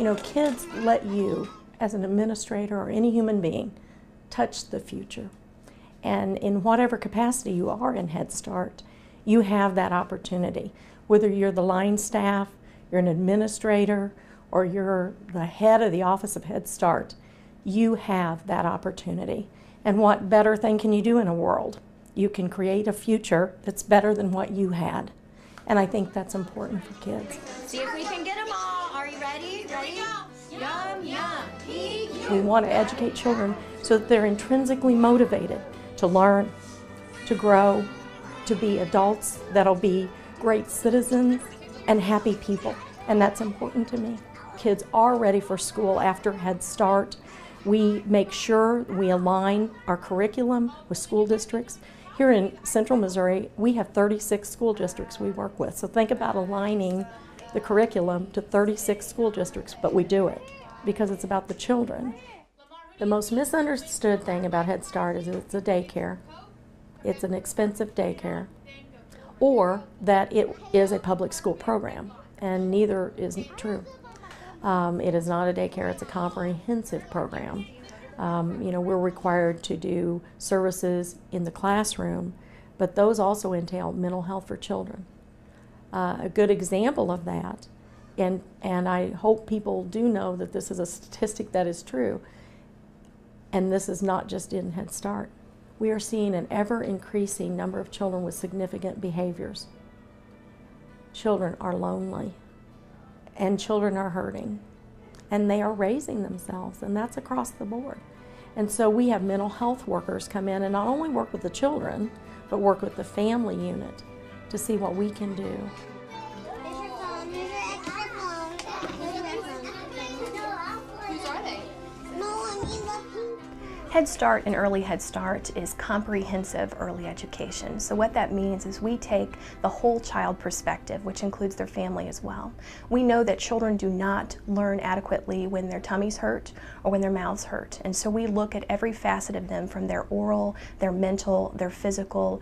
You know, kids let you, as an administrator or any human being, touch the future. And in whatever capacity you are in Head Start, you have that opportunity. Whether you're the line staff, you're an administrator, or you're the head of the Office of Head Start, you have that opportunity. And what better thing can you do in a world? You can create a future that's better than what you had. And I think that's important for kids. See if we can get them all. Are you ready? Ready? Yum, yum. Eat. We want to educate children so that they're intrinsically motivated to learn, to grow, to be adults that'll be great citizens and happy people. And that's important to me. Kids are ready for school after Head Start. We make sure we align our curriculum with school districts. Here in Central Missouri, we have 36 school districts we work with. So think about aligning the curriculum to 36 school districts, but we do it because it's about the children. The most misunderstood thing about Head Start is it's a daycare. It's an expensive daycare, or that it is a public school program, and neither is true. It is not a daycare, it's a comprehensive program. You know, we're required to do services in the classroom, but those also entail mental health for children. A good example of that, and I hope people do know that this is a statistic that is true, and this is not just in Head Start. We are seeing an ever-increasing number of children with significant behaviors. Children are lonely, and children are hurting, and they are raising themselves, and that's across the board. And so we have mental health workers come in and not only work with the children, but work with the family unit to see what we can do. Head Start and Early Head Start is comprehensive early education. So what that means is we take the whole child perspective, which includes their family as well. We know that children do not learn adequately when their tummies hurt or when their mouths hurt. And so we look at every facet of them, from their oral, their mental, their physical,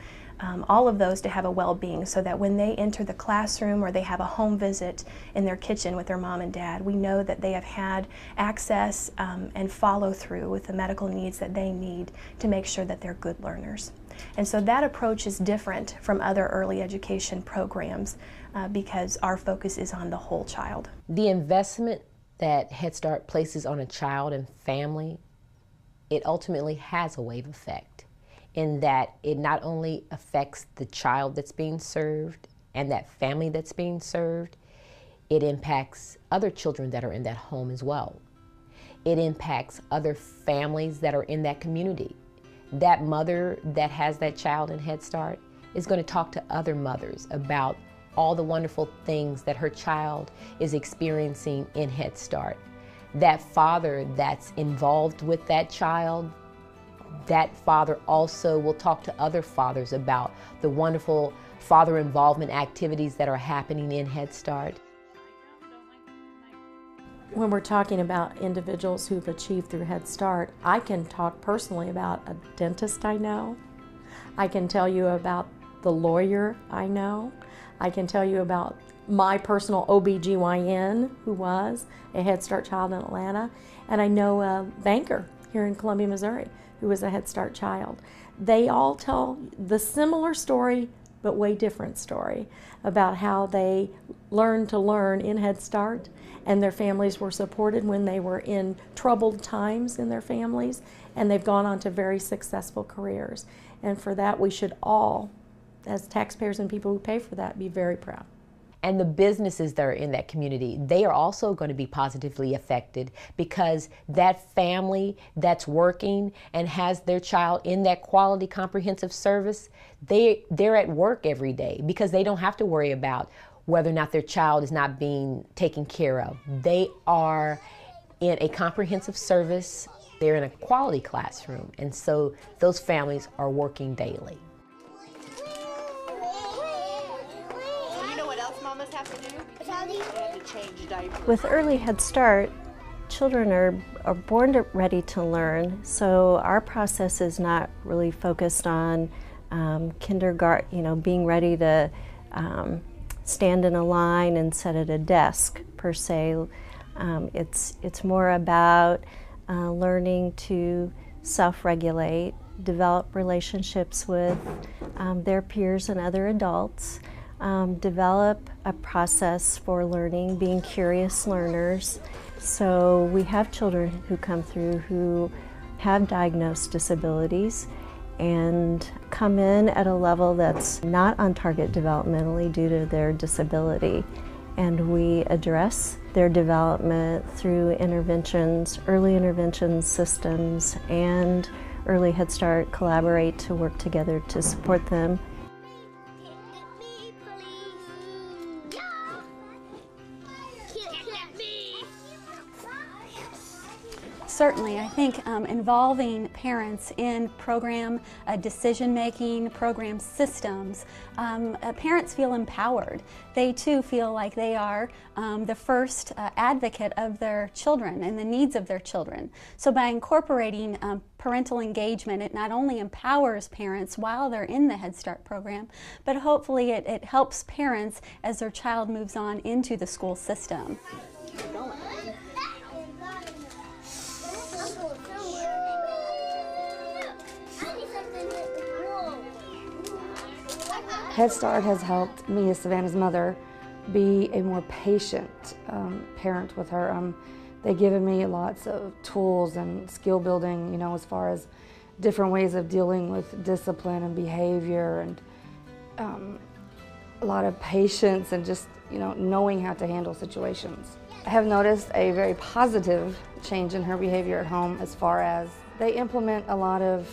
all of those to have a well-being, so that when they enter the classroom or they have a home visit in their kitchen with their mom and dad, we know that they have had access and follow through with the medical needs that they need to make sure that they're good learners. And so that approach is different from other early education programs because our focus is on the whole child. The investment that Head Start places on a child and family, it ultimately has a wave effect, in that it not only affects the child that's being served and that family that's being served, it impacts other children that are in that home as well. It impacts other families that are in that community. That mother that has that child in Head Start is going to talk to other mothers about all the wonderful things that her child is experiencing in Head Start. That father that's involved with that child, that father also will talk to other fathers about the wonderful father involvement activities that are happening in Head Start. When we're talking about individuals who've achieved through Head Start, I can talk personally about a dentist I know. I can tell you about the lawyer I know. I can tell you about my personal OBGYN who was a Head Start child in Atlanta. And I know a banker here in Columbia, Missouri, who was a Head Start child. They all tell the similar story, but way different story, about how they learned to learn in Head Start, and their families were supported when they were in troubled times in their families, and they've gone on to very successful careers. And for that, we should all, as taxpayers and people who pay for that, be very proud. And the businesses that are in that community, they are also going to be positively affected, because that family that's working and has their child in that quality comprehensive service, they're at work every day because they don't have to worry about whether or not their child is not being taken care of. They are in a comprehensive service, they're in a quality classroom, and so those families are working daily. With Early Head Start, children are born ready to learn, so our process is not really focused on kindergarten, being ready to stand in a line and sit at a desk per se. It's more about learning to self-regulate, develop relationships with their peers and other adults, develop a process for learning, being curious learners. So we have children who come through who have diagnosed disabilities and come in at a level that's not on target developmentally due to their disability. And we address their development through interventions, early intervention systems, and Early Head Start collaborate to work together to support them. Certainly, I think involving parents in program decision-making, program systems, parents feel empowered. They too feel like they are the first advocate of their children and the needs of their children. So by incorporating parental engagement, it not only empowers parents while they're in the Head Start program, but hopefully it helps parents as their child moves on into the school system. Head Start has helped me as Savannah's mother be a more patient parent with her. They've given me lots of tools and skill building, you know, as far as different ways of dealing with discipline and behavior, and a lot of patience and just, you know, knowing how to handle situations. I have noticed a very positive change in her behavior at home as far as they implement a lot of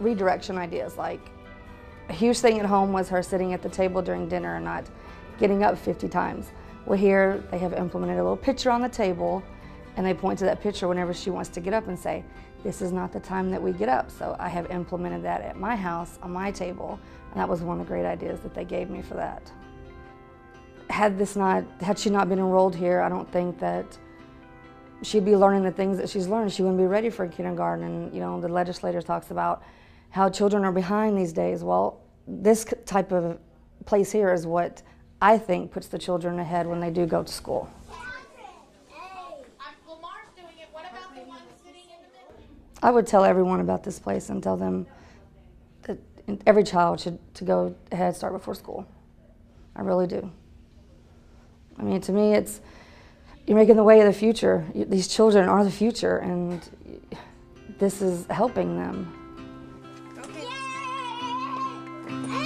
redirection ideas. Like, a huge thing at home was her sitting at the table during dinner and not getting up 50 times. Well, here they have implemented a little picture on the table, and they point to that picture whenever she wants to get up and say, this is not the time that we get up. So I have implemented that at my house, on my table, and that was one of the great ideas that they gave me for that. Had she not been enrolled here, I don't think that she'd be learning the things that she's learned. She wouldn't be ready for kindergarten, and you know, the legislator talks about how children are behind these days. Well, this type of place here is what I think puts the children ahead when they do go to school. I would tell everyone about this place and tell them that every child should go Head Start before school. I really do. I mean, to me, you're making the way of the future. These children are the future, and this is helping them. Yay!